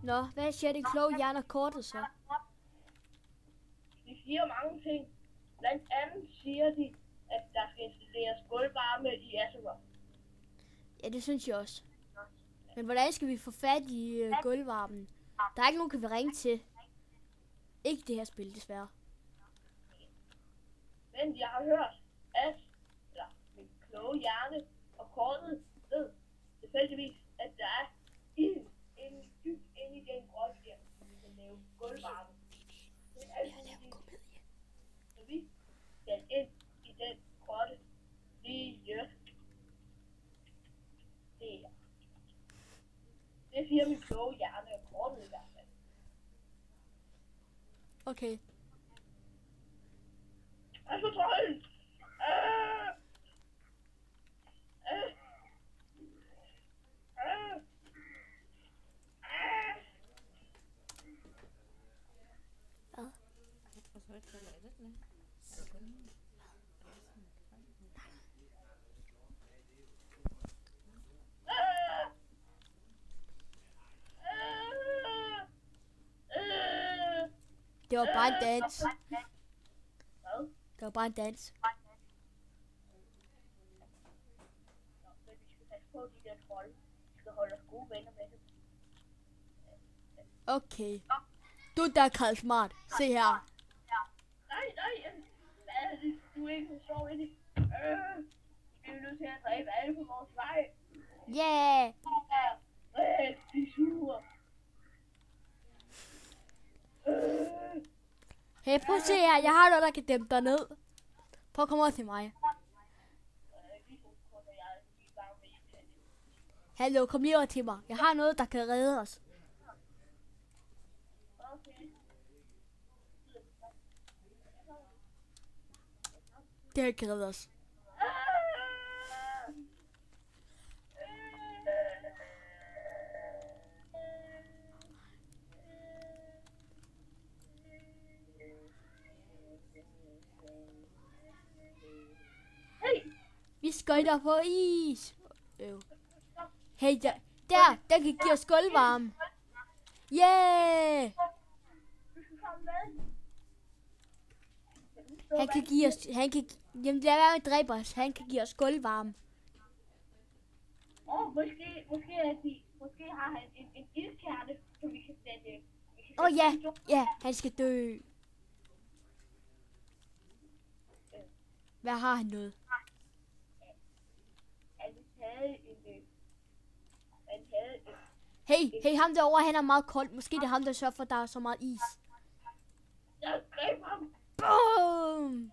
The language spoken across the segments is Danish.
Nå, hvad siger det kloge hjerne kortet så? De siger mange ting. Blandt andet siger de, at der skal installeres gulvvarme i Azeroth. Ja, det synes jeg også. Men hvordan skal vi få fat i gulvvarmen? Der er ikke nogen, kan vi ringe til. Ikke det her spil, desværre. Men jeg har hørt, at min kloge hjerne og kortet ved tilfældigvis, at der er ild dybt inde i den grotte der, som vi kan lave gulvvarme. Det er altid så vi skal ind i den grotte lige der. Det siger min kloge hjerne og kortet i hvert fald. Okay. Altså trolden! Det var bare en dans. Hvad? Det var bare en dans. Men vi skal passe på de der trolde. Vi skal holde os gode venner med dem. Okay. Du er da Karl Smart. Se her. Nej. Hvad er det? Du er ikke så sjov i det. Vi er nødt til at dræbe alle på vores vej. Yeah. Rigtig sure. Hey, prøv at se her. Jeg har noget, der kan dæmpe dig ned. Prøv at komme over til mig. Hallo, kom lige over til mig. Jeg har noget, der kan redde os. Det her kan redde os. Vi skøjter på is. Hey, der kan give os gulvvarme. Yeah! Han kan give os, jamen lad være med at dræbe os. Han kan give os gulvvarme. Måske har han en ildkerne, som vi kan sætte. Ja, han skal dø. Hvad har han noget? Hey, ham derovre, han er meget kold. Måske det er ham, der sørger for, at der er så meget is. Jeg greb ham. Boom!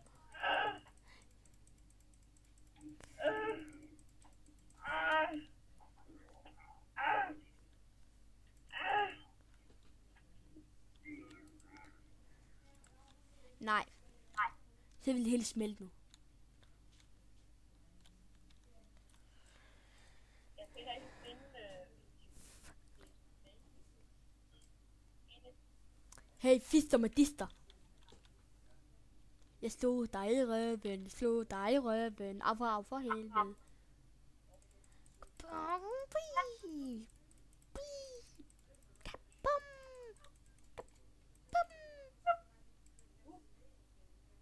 Nej. Så vil det hele smelte nu. Hey, fister med dister. Jeg slog dig i røven, af for helvede.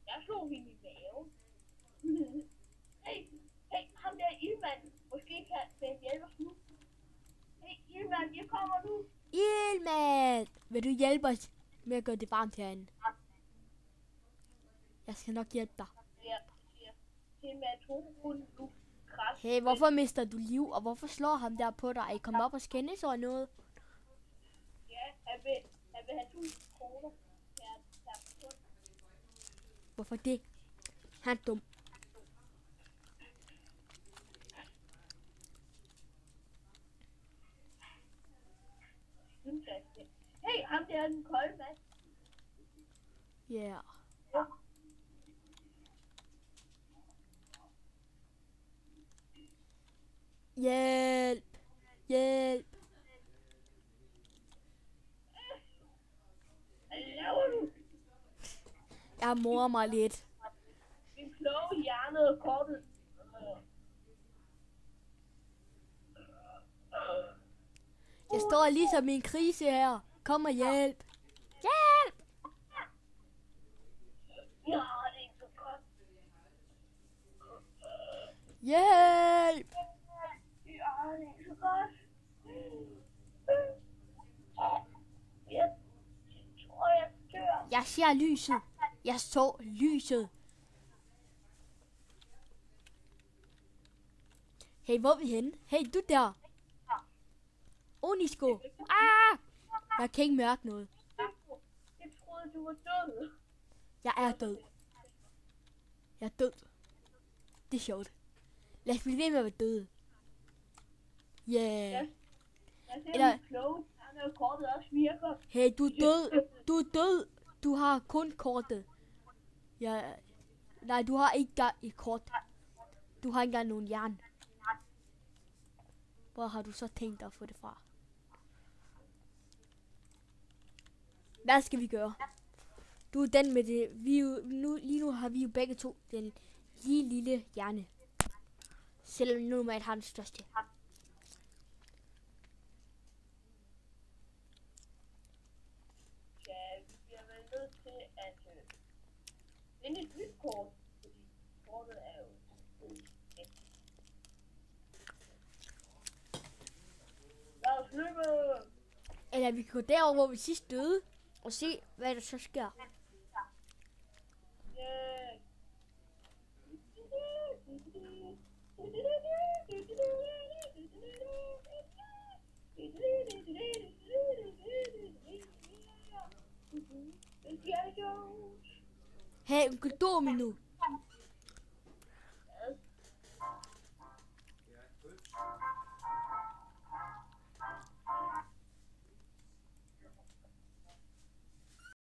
Jeg slog hende i maven. Hey, ham der ildmand. Måske kan hjælpe os nu. Hey, ildmand, jeg kommer nu. Ildmand! Vil du hjælpe os med at gøre det varmt herinde? Jeg skal nok hjælpe dig. Hey, hvorfor mister du liv, og hvorfor slår ham der på dig? Er I kommet op og skændes over noget? Ja, han vil have 1000 kroner per sekund. Hvorfor det? Han er dum. Hey, ham der er den kolde mand. Yeah. Hjælp! Hjælp! Hvad laver du? Jeg morer mig lidt. Min kloge hjerne og kortet. Jeg står ligesom i en krise her. Kom og hjælp. Hjælp! Ja, det er ikke så godt. Hjælp! Ja, det er ikke så godt. Jeg tror, jeg dør. Jeg ser lyset. Jeg så lyset. Hey, hvor er vi henne? Hey, du der. Onisko. Ah! Jeg kan ikke mærke noget. Jeg troede, du var død. Jeg er død. Jeg er død. Det er sjovt. Lad os blive ved med at være døde. Yeah. Jeg ser, Eller- at kloge og kortet også virker. Hey, du er død. Du er død. Du har kun kortet. Ja. Nej, du har ikke engang et kort. Du har ikke engang nogen jern. Hvor har du så tænkt dig at få det fra? Hvad skal vi gøre? Du er den med det. Lige nu har vi jo begge to den lige lille hjerne. Selvom normalt har den største. Ja, vi bliver vel nødt til at finde et nyt kort. Fordi kortet er jo væk. Lad os løbe! Eller vi kan gå derover, hvor vi sidst døde. Og se, hvad der så sker. Yeah. Hey, Onkel Domino.